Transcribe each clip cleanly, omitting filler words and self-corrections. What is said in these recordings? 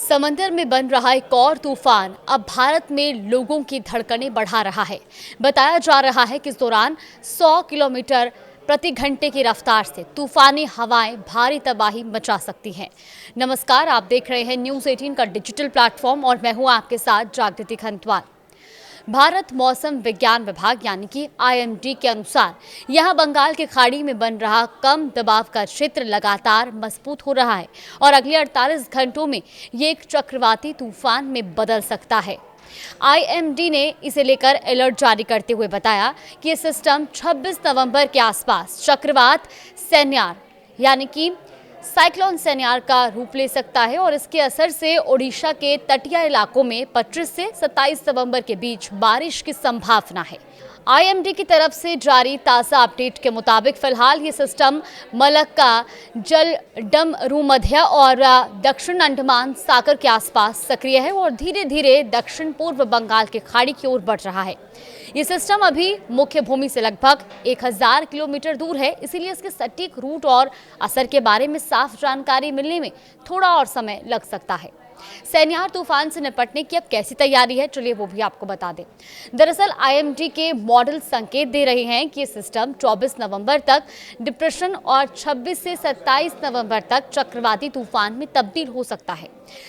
समंदर में बन रहा एक और तूफान अब भारत में लोगों की धड़कनें बढ़ा रहा है। बताया जा रहा है कि इस दौरान 100 किलोमीटर प्रति घंटे की रफ्तार से तूफानी हवाएं भारी तबाही मचा सकती हैं। नमस्कार, आप देख रहे हैं न्यूज़ 18 का डिजिटल प्लेटफॉर्म और मैं हूं आपके साथ जागृति खंतवाल। भारत मौसम विज्ञान विभाग यानी कि IMD के अनुसार यहां बंगाल की खाड़ी में बन रहा कम दबाव का क्षेत्र लगातार मजबूत हो रहा है और अगले 48 घंटों में ये एक चक्रवाती तूफान में बदल सकता है। IMD ने इसे लेकर अलर्ट जारी करते हुए बताया कि ये सिस्टम 26 नवंबर के आसपास चक्रवात सैन्यार यानी कि साइक्लोन सैन्यार का रूप ले सकता है और इसके असर से ओडिशा के तटीय इलाकों में 25 से 27 नवंबर के बीच बारिश की संभावना है। IMD की तरफ से जारी ताज़ा अपडेट के मुताबिक फिलहाल ये सिस्टम मलक्का, जलडमरू और दक्षिण अंडमान सागर के आसपास सक्रिय है और धीरे धीरे दक्षिण पूर्व बंगाल की खाड़ी की ओर बढ़ रहा है। ये सिस्टम अभी मुख्य भूमि से लगभग 1000 किलोमीटर दूर है, इसीलिए इसके सटीक रूट और असर के बारे में साफ जानकारी मिलने में थोड़ा और समय लग सकता है। सैन्यार तूफान से निपटने की अब कैसी तैयारी है, चलिए वो भी आपको बता दें। दरअसल IMD के मॉडल संकेत दे रहे हैं कि सिस्टम 24 नवंबर तक डिप्रेशन और 26 से 27 नवंबर तक चक्रवाती तूफान में तब्दील हो सकता है।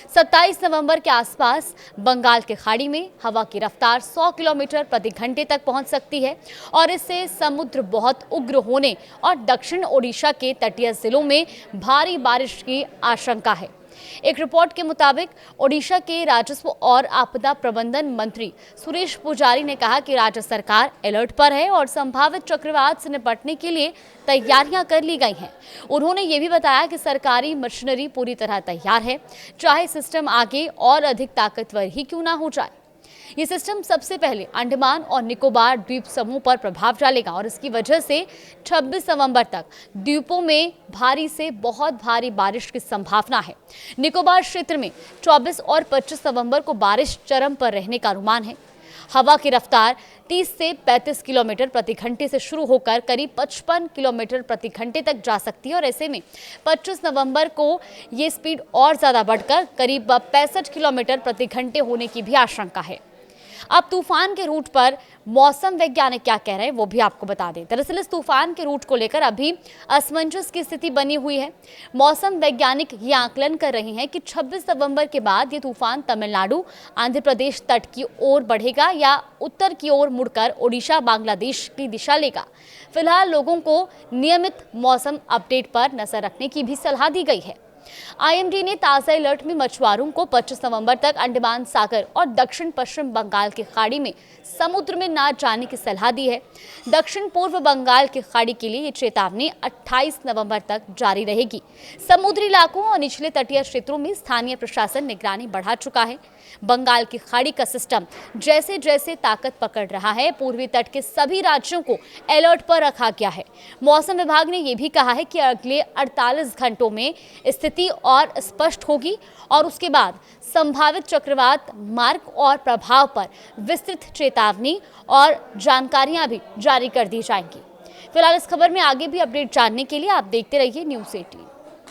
27 नवंबर के आसपास बंगाल की खाड़ी में हवा की रफ्तार 100 किलोमीटर प्रति घंटे तक पहुंच सकती है और इससे समुद्र बहुत उग्र होने और दक्षिण ओडिशा के तटीय जिलों में भारी बारिश की आशंका है। एक रिपोर्ट के मुताबिक ओडिशा के राजस्व और आपदा प्रबंधन मंत्री सुरेश पुजारी ने कहा कि राज्य सरकार अलर्ट पर है और संभावित चक्रवात से निपटने के लिए तैयारियां कर ली गई हैं। उन्होंने ये भी बताया कि सरकारी मशीनरी पूरी तरह तैयार है, चाहे सिस्टम आगे और अधिक ताकतवर ही क्यों ना हो जाए। ये सिस्टम सबसे पहले अंडमान और निकोबार द्वीप समूह पर प्रभाव डालेगा और इसकी वजह से 26 नवंबर तक द्वीपों में भारी से बहुत भारी बारिश की संभावना है। निकोबार क्षेत्र में 24 और 25 नवंबर को बारिश चरम पर रहने का अनुमान है। हवा की रफ्तार 30 से 35 किलोमीटर प्रति घंटे से शुरू होकर करीब 55 किलोमीटर प्रति घंटे तक जा सकती है और ऐसे में 25 नवंबर को ये स्पीड और ज़्यादा बढ़कर करीब 65 किलोमीटर प्रति घंटे होने की भी आशंका है। अब तूफान के रूट पर मौसम वैज्ञानिक क्या कह रहे हैं वो भी आपको बता दें। दरअसल इस तूफान के रूट को लेकर अभी असमंजस की स्थिति बनी हुई है। मौसम वैज्ञानिक ये आकलन कर रहे हैं कि 26 नवंबर के बाद ये तूफान तमिलनाडु, आंध्र प्रदेश तट की ओर बढ़ेगा या उत्तर की ओर मुड़कर ओडिशा, बांग्लादेश की दिशा लेगा। फिलहाल लोगों को नियमित मौसम अपडेट पर नजर रखने की भी सलाह दी गई है। IMD ने ताज़ा अलर्ट में मछुआरों को 25 नवंबर तक अंडमान सागर और दक्षिण पश्चिम बंगाल की खाड़ी में समुद्र में न जाने की सलाह दी है। दक्षिण पूर्व बंगाल की खाड़ी के लिए ये चेतावनी 28 नवंबर तक जारी रहेगी। समुद्री इलाकों और निचले तटीय क्षेत्रों में स्थानीय प्रशासन निगरानी बढ़ा चुका है। बंगाल की खाड़ी का सिस्टम जैसे जैसे ताकत पकड़ रहा है, पूर्वी तट के सभी राज्यों को अलर्ट पर रखा गया है। मौसम विभाग ने यह भी कहा है कि अगले 48 घंटों में स्थिति और स्पष्ट होगी और उसके बाद संभावित चक्रवात मार्ग और प्रभाव पर विस्तृत चेतावनी और जानकारियां भी जारी कर दी जाएंगी। फिलहाल इस खबर में आगे भी अपडेट जानने के लिए आप देखते रहिए न्यूज़ 18।